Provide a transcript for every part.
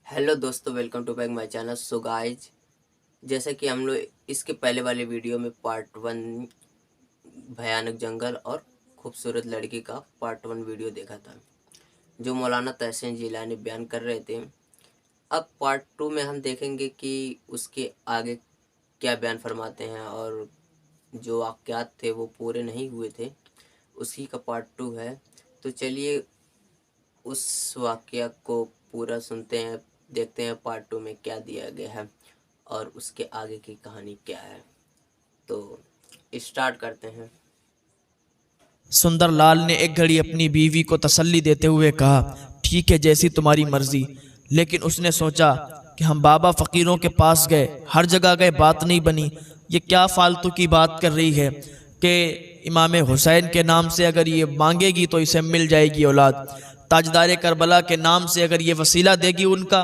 Hello दोस्तों, welcome to back my channel. So guys, जैसे कि हम लोग इसके पहले वाले वीडियो में पार्ट 1 भयानक जंगल और खूबसूरत लड़की का पार्ट 1 वीडियो देखा था, जो मौलाना तहसीन जिलानी बयान कर रहे थे। अब पार्ट 2 में हम देखेंगे कि उसके आगे क्या बयान फरमाते हैं, और जो वाक़यात थे वो पूरे नहीं हुए थे, उसी का पार्ट 2 है। तो चलिए उस वाक़या को पूरा सुनते हैं, देखते हैं पार्ट 2 में क्या दिया गया है और उसके आगे की कहानी क्या है। तो स्टार्ट करते हैं। सुंदरलाल ने एक घड़ी अपनी बीवी को तसल्ली देते हुए कहा, ठीक है, जैसी तुम्हारी मर्जी। लेकिन उसने सोचा कि हम बाबा फ़कीरों के पास गए, हर जगह गए, बात नहीं बनी। ये क्या फालतू की बात कर रही है कि इमाम हुसैन के नाम से अगर ये मांगेगी तो इसे मिल जाएगी औलाद, ताजदार करबला के नाम से अगर ये वसीला देगी उनका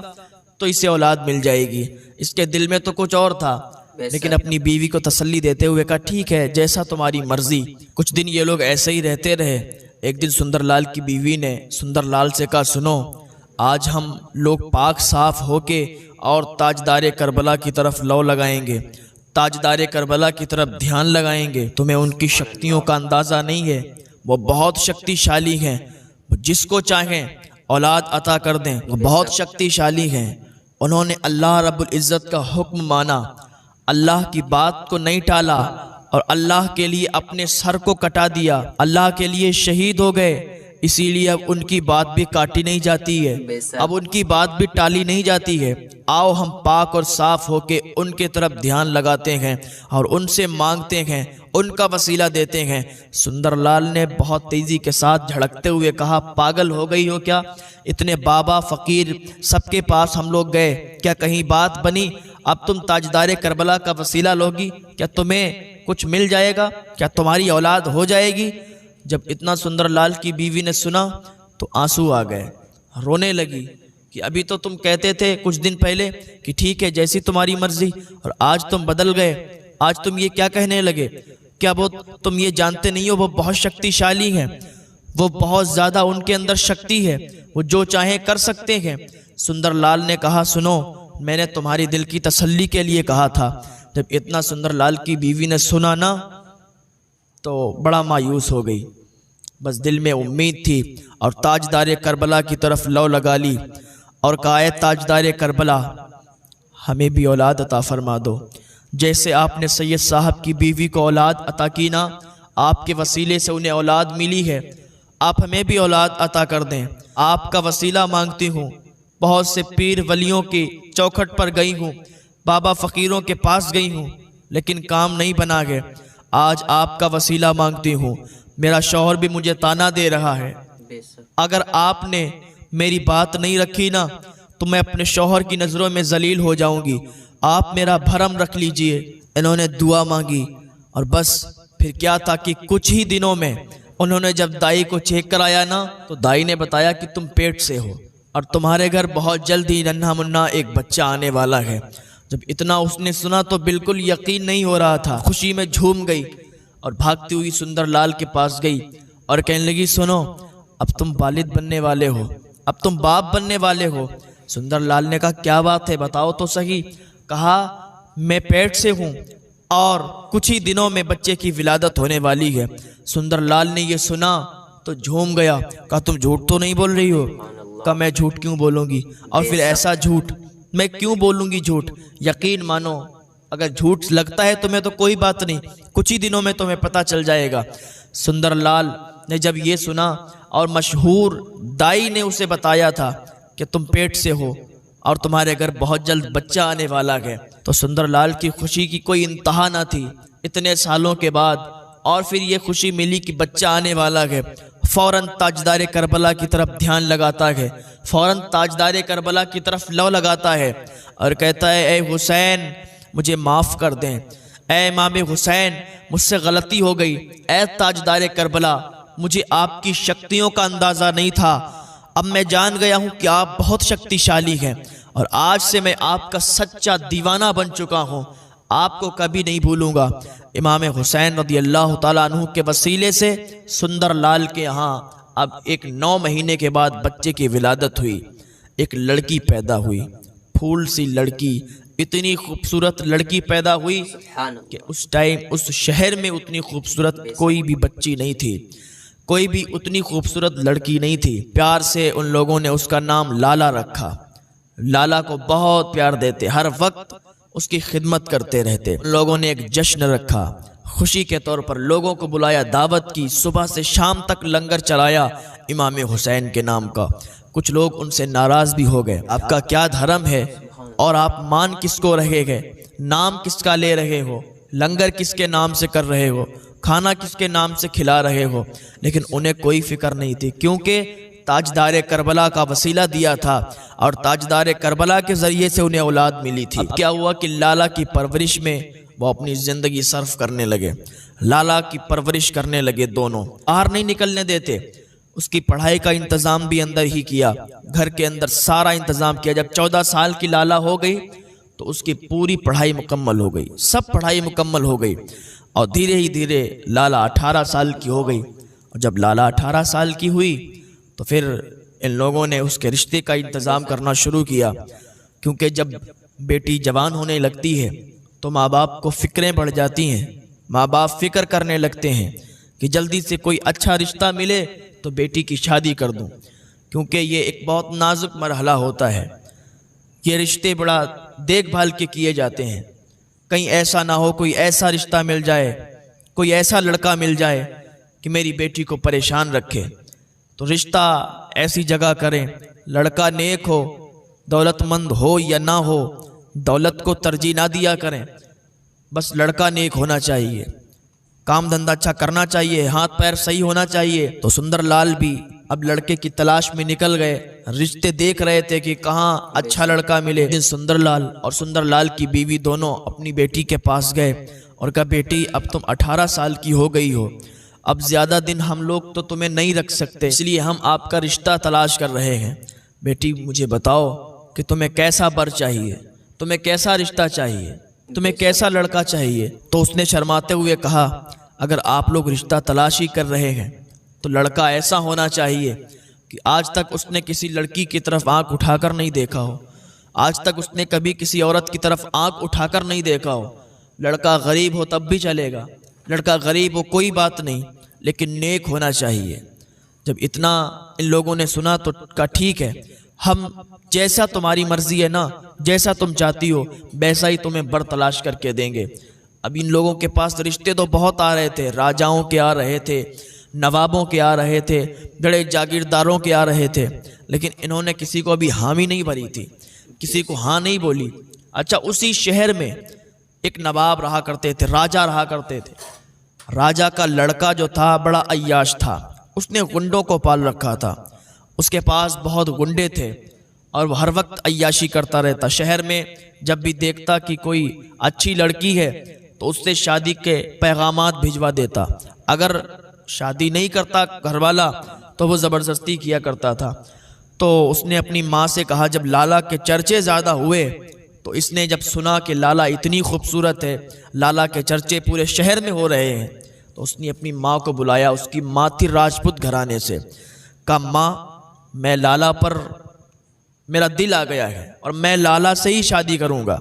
तो इसे औलाद मिल जाएगी। इसके दिल में तो कुछ और था, लेकिन अपनी बीवी को तसल्ली देते हुए कहा, ठीक है, जैसा तुम्हारी मर्जी। कुछ दिन ये लोग ऐसे ही रहते रहे। एक दिन सुंदरलाल की बीवी ने सुंदरलाल से कहा, सुनो, आज हम लोग पाक साफ होके और ताजदार करबला की तरफ लौ लगाएंगे, ताजदार करबला की तरफ ध्यान लगाएंगे। तुम्हें उनकी शक्तियों का अंदाज़ा नहीं है, वो बहुत शक्तिशाली हैं, जिसको चाहें औलाद अता कर दें, वो बहुत शक्तिशाली हैं। उन्होंने अल्लाह रब्बुल इज़्ज़त का हुक्म माना, अल्लाह की बात को नहीं टाला और अल्लाह के लिए अपने सर को कटा दिया, अल्लाह के लिए शहीद हो गए। इसीलिए अब उनकी बात भी काटी नहीं जाती है, अब उनकी बात भी टाली नहीं जाती है। आओ हम पाक और साफ होके उनके तरफ ध्यान लगाते हैं और उनसे मांगते हैं, उनका वसीला देते हैं। सुंदरलाल ने बहुत तेजी के साथ झड़कते हुए कहा, पागल हो गई हो क्या? इतने बाबा फकीर सबके पास हम लोग गए, क्या कहीं बात बनी? अब तुम ताजदार करबला का वसीला लोगी, क्या तुम्हें कुछ मिल जाएगा? क्या तुम्हारी औलाद हो जाएगी? जब इतना सुंदरलाल की बीवी ने सुना तो आंसू आ गए, रोने लगी कि अभी तो तुम कहते थे कुछ दिन पहले कि ठीक है, जैसी तुम्हारी मर्जी, और आज तुम बदल गए। आज तुम ये क्या कहने लगे? क्या वो तुम ये जानते नहीं हो वो बहुत शक्तिशाली हैं, वो बहुत ज़्यादा उनके अंदर शक्ति है, वो जो चाहे कर सकते हैं। सुंदरलाल ने कहा, सुनो, मैंने तुम्हारी दिल की तसल्ली के लिए कहा था। जब इतना सुंदरलाल की बीवी ने सुना ना तो बड़ा मायूस हो गई। बस दिल में उम्मीद थी और ताजदार करबला की तरफ लौ लगा ली और कहा, ताजदार करबला, हमें भी औलाद अता फरमा दो। जैसे आपने सैयद साहब की बीवी को औलाद अता की ना, आपके वसीले से उन्हें औलाद मिली है, आप हमें भी औलाद अता कर दें। आपका वसीला मांगती हूँ। बहुत से पीर वलियों की चौखट पर गई हूँ, बाबा फ़कीरों के पास गई हूँ, लेकिन काम नहीं बना गए। आज आपका वसीला मांगती हूँ। मेरा शौहर भी मुझे ताना दे रहा है, अगर आपने मेरी बात नहीं रखी ना तो मैं अपने शौहर की नज़रों में जलील हो जाऊंगी। आप मेरा भरम रख लीजिए। इन्होंने दुआ मांगी और बस फिर क्या था कि कुछ ही दिनों में उन्होंने जब दाई को चेक कराया ना तो दाई ने बताया कि तुम पेट से हो और तुम्हारे घर बहुत जल्द ही नन्हा मुन्ना एक बच्चा आने वाला है। जब इतना उसने सुना तो बिल्कुल यकीन नहीं हो रहा था, खुशी में झूम गई और भागती हुई सुंदरलाल के पास गई और कहने लगी, सुनो, अब तुम वालिद बनने वाले हो, अब तुम बाप बनने वाले हो। सुंदरलाल ने कहा, क्या बात है, बताओ तो सही। कहा, मैं पेट से हूँ और कुछ ही दिनों में बच्चे की विलादत होने वाली है। सुंदरलाल ने यह सुना तो झूम गया। कहा, तुम झूठ तो नहीं बोल रही हो? कहा, मैं झूठ क्यों बोलूँगी, और फिर ऐसा झूठ मैं क्यों बोलूँगी झूठ? यकीन मानो, अगर झूठ लगता है तुम्हें तो कोई बात नहीं, कुछ ही दिनों में तुम्हें पता चल जाएगा। सुंदरलाल ने जब ये सुना और मशहूर दाई ने उसे बताया था कि तुम पेट से हो और तुम्हारे घर बहुत जल्द बच्चा आने वाला है, तो सुंदरलाल की खुशी की कोई इंतहा ना थी। इतने सालों के बाद और फिर ये खुशी मिली कि बच्चा आने वाला है। फ़ौरन ताजदार करबला की तरफ ध्यान लगाता है, फ़ौरन ताजदार करबला की तरफ लौ लगाता है और कहता है, ए हुसैन, मुझे माफ़ कर दें, ए इमाम हुसैन, मुझसे गलती हो गई। ए ताजदार करबला, मुझे आपकी शक्तियों का अंदाज़ा नहीं था, अब मैं जान गया हूँ कि आप बहुत शक्तिशाली हैं और आज से मैं आपका सच्चा दीवाना बन चुका हूँ, आपको कभी नहीं भूलूंगा। इमाम हुसैन रज़ी अल्लाह ताला अन्हु के वसीले से सुंदरलाल के यहाँ अब एक 9 महीने के बाद बच्चे की विलादत हुई। एक लड़की पैदा हुई, फूल सी लड़की, इतनी खूबसूरत लड़की पैदा हुई सुभान कि उस टाइम उस शहर में उतनी खूबसूरत कोई भी बच्ची नहीं थी, कोई भी उतनी खूबसूरत लड़की नहीं थी। प्यार से उन लोगों ने उसका नाम लाला रखा। लाला को बहुत प्यार देते, हर वक्त उसकी खिदमत करते रहते। उन लोगों ने एक जश्न रखा, खुशी के तौर पर लोगों को बुलाया, दावत की, सुबह से शाम तक लंगर चलाया इमाम हुसैन के नाम का। कुछ लोग उनसे नाराज भी हो गए, आपका क्या धर्म है और आप मान किसको रहे गए, नाम किसका ले रहे हो, लंगर किसके नाम से कर रहे हो, खाना किसके नाम से खिला रहे हो। लेकिन उन्हें कोई फिक्र नहीं थी, क्योंकि ताजदार करबला का वसीला दिया था और ताजदार करबला के जरिए से उन्हें औलाद मिली थी। अब क्या हुआ कि लाला की परवरिश में वो अपनी जिंदगी सर्फ करने लगे, लाला की परवरिश करने लगे। दोनों बाहर नहीं निकलने देते, उसकी पढ़ाई का इंतजाम भी अंदर ही किया, घर के अंदर सारा इंतजाम किया। जब 14 साल की लाला हो गई तो उसकी पूरी पढ़ाई मुकम्मल हो गई, सब पढ़ाई मुकम्मल हो गई और धीरे ही धीरे लाला 18 साल की हो गई। और जब लाला 18 साल की हुई तो फिर इन लोगों ने उसके रिश्ते का इंतज़ाम करना शुरू किया, क्योंकि जब बेटी जवान होने लगती है तो माँ बाप को फ़िक्रें बढ़ जाती हैं। माँ बाप फ़िक्र करने लगते हैं कि जल्दी से कोई अच्छा रिश्ता मिले तो बेटी की शादी कर दूं, क्योंकि ये एक बहुत नाजुक मरहला होता है। ये रिश्ते बड़ा देखभाल के किए जाते हैं, कहीं ऐसा ना हो कोई ऐसा रिश्ता मिल जाए, कोई ऐसा लड़का मिल जाए कि मेरी बेटी को परेशान रखे। तो रिश्ता ऐसी जगह करें, लड़का नेक हो, दौलतमंद हो या ना हो, दौलत को तरजीह ना दिया करें, बस लड़का नेक होना चाहिए, काम धंधा अच्छा करना चाहिए, हाथ पैर सही होना चाहिए। तो सुंदरलाल भी अब लड़के की तलाश में निकल गए, रिश्ते देख रहे थे कि कहाँ अच्छा लड़का मिले। दिन सुंदरलाल और सुंदरलाल की बीवी दोनों अपनी बेटी के पास गए और कहा, बेटी अब तुम 18 साल की हो गई हो, अब ज़्यादा दिन हम लोग तो तुम्हें नहीं रख सकते, इसलिए हम आपका रिश्ता तलाश कर रहे हैं। बेटी मुझे बताओ कि तुम्हें कैसा बर चाहिए, तुम्हें कैसा रिश्ता चाहिए, तुम्हें कैसा लड़का चाहिए। तो उसने शर्माते हुए कहा, अगर आप लोग रिश्ता तलाशी कर रहे हैं तो लड़का ऐसा होना चाहिए कि आज तक उसने किसी लड़की की तरफ आंख उठाकर नहीं देखा हो, आज तक उसने कभी किसी औरत की तरफ आंख उठाकर नहीं देखा हो। लड़का गरीब हो तब भी चलेगा, लड़का गरीब हो कोई बात नहीं, लेकिन नेक होना चाहिए। जब इतना इन लोगों ने सुना तो कहा, ठीक है, हम जैसा तुम्हारी मर्जी है ना, जैसा तुम चाहती हो वैसा ही तुम्हें बर तलाश करके देंगे। अब इन लोगों के पास रिश्ते तो बहुत आ रहे थे, राजाओं के आ रहे थे, नवाबों के आ रहे थे, बड़े जागीरदारों के आ रहे थे, लेकिन इन्होंने किसी को अभी हामी नहीं भरी थी, किसी को हाँ नहीं बोली। अच्छा, उसी शहर में एक नवाब रहा करते थे, राजा रहा करते थे। राजा का लड़का जो था बड़ा अय्याश था, उसने गुंडों को पाल रखा था, उसके पास बहुत गुंडे थे और वो हर वक्त अय्याशी करता रहता। शहर में जब भी देखता कि कोई अच्छी लड़की है तो उससे शादी के पैगामात भिजवा देता, अगर शादी नहीं करता घरवाला तो वो ज़बरदस्ती किया करता था। तो उसने अपनी माँ से कहा, जब लाला के चर्चे ज़्यादा हुए तो इसने जब सुना कि लाला इतनी खूबसूरत है, लाला के चर्चे पूरे शहर में हो रहे हैं, तो उसने अपनी माँ को बुलाया। उसकी माँ थी राजपूत घराने से। कहा, माँ मैं लाला पर मेरा दिल आ गया है और मैं लाला से ही शादी करूँगा।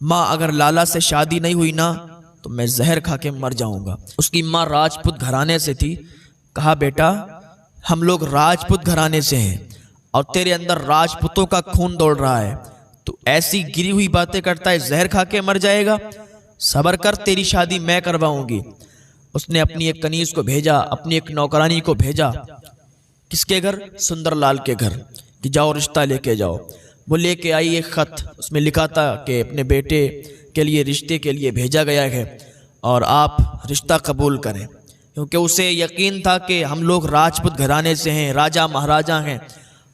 माँ अगर लाला से शादी नहीं हुई ना तो मैं जहर खा के मर जाऊँगा। उसकी माँ राजपूत घराने से थी। कहा, बेटा हम लोग राजपूत घराने से हैं और तेरे अंदर राजपूतों का खून दौड़ रहा है, तो ऐसी गिरी हुई बातें करता है, जहर खा के मर जाएगा, सब्र कर, तेरी शादी मैं करवाऊंगी। उसने अपनी एक कनीज को भेजा, अपनी एक नौकरानी को भेजा, किसके घर? सुंदरलाल के घर, कि जाओ रिश्ता लेके जाओ। वो लेके आई एक ख़त, उसमें लिखा था कि अपने बेटे के लिए रिश्ते के लिए भेजा गया है और आप रिश्ता कबूल करें, क्योंकि उसे यकीन था कि हम लोग राजपूत घराने से हैं, राजा महाराजा हैं,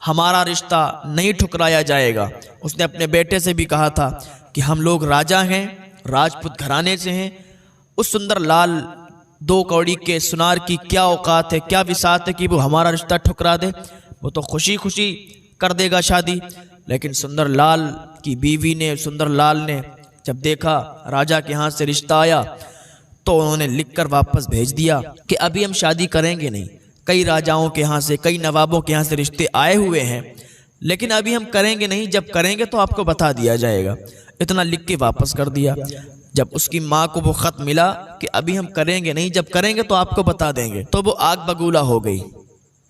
हमारा रिश्ता नहीं ठुकराया जाएगा। उसने अपने बेटे से भी कहा था कि हम लोग राजा हैं, राजपूत घराने से हैं। उस सुंदरलाल 2 कौड़ी के सुनार की क्या औकात है, क्या विसात है कि वो हमारा रिश्ता ठुकरा दे। वो तो खुशी खुशी कर देगा शादी। लेकिन सुंदरलाल की बीवी ने, सुंदरलाल ने जब देखा राजा के यहाँ से रिश्ता आया तो उन्होंने लिखकर वापस भेज दिया कि अभी हम शादी करेंगे नहीं। कई राजाओं के यहाँ से, कई नवाबों के यहाँ से रिश्ते आए हुए हैं, लेकिन अभी हम करेंगे नहीं, जब करेंगे तो आपको बता दिया जाएगा। इतना लिख के वापस कर दिया। जब उसकी माँ को वो खत मिला कि अभी हम करेंगे नहीं, जब करेंगे तो आपको बता देंगे, तो वो आग बगूला हो गई।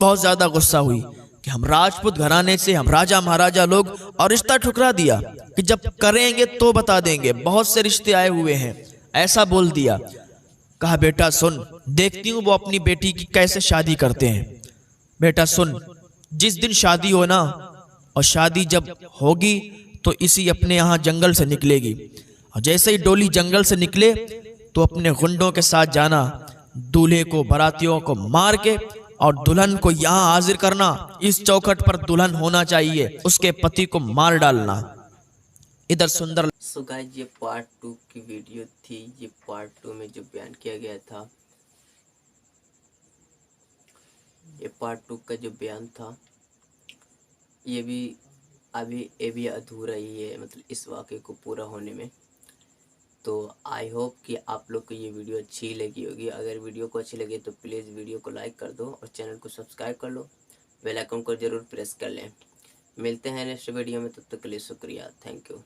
बहुत ज्यादा गुस्सा हुई कि हम राजपूत घराने से, हम राजा महाराजा लोग, और रिश्ता ठुकरा दिया कि जब करेंगे तो बता देंगे, बहुत से रिश्ते आए हुए हैं, ऐसा बोल दिया। कहा बेटा सुन, देखती हूँ वो अपनी बेटी की कैसे शादी करते हैं। बेटा सुन, जिस दिन शादी हो ना, और शादी जब होगी तो इसी अपने यहाँ जंगल से निकलेगी, और जैसे ही डोली जंगल से निकले तो अपने गुंडों के साथ जाना, दूल्हे को, बारातियों को मार के और दुल्हन को यहाँ हाजिर करना। इस चौखट पर दुल्हन होना चाहिए, उसके पति को मार डालना। इधर सुंदर। सो गाइज, ये पार्ट 2 की वीडियो थी। ये पार्ट 2 में जो बयान किया गया था, ये पार्ट 2 का जो बयान था, ये भी अधूरा ही है, मतलब इस वाक़े को पूरा होने में। तो आई होप कि आप लोग को ये वीडियो अच्छी लगी होगी। अगर वीडियो को अच्छी लगे तो प्लीज़ वीडियो को लाइक कर दो और चैनल को सब्सक्राइब कर लो, बेल आइकन को ज़रूर प्रेस कर लें। मिलते हैं नेक्स्ट वीडियो में, तब तक के लिए शुक्रिया, थैंक यू।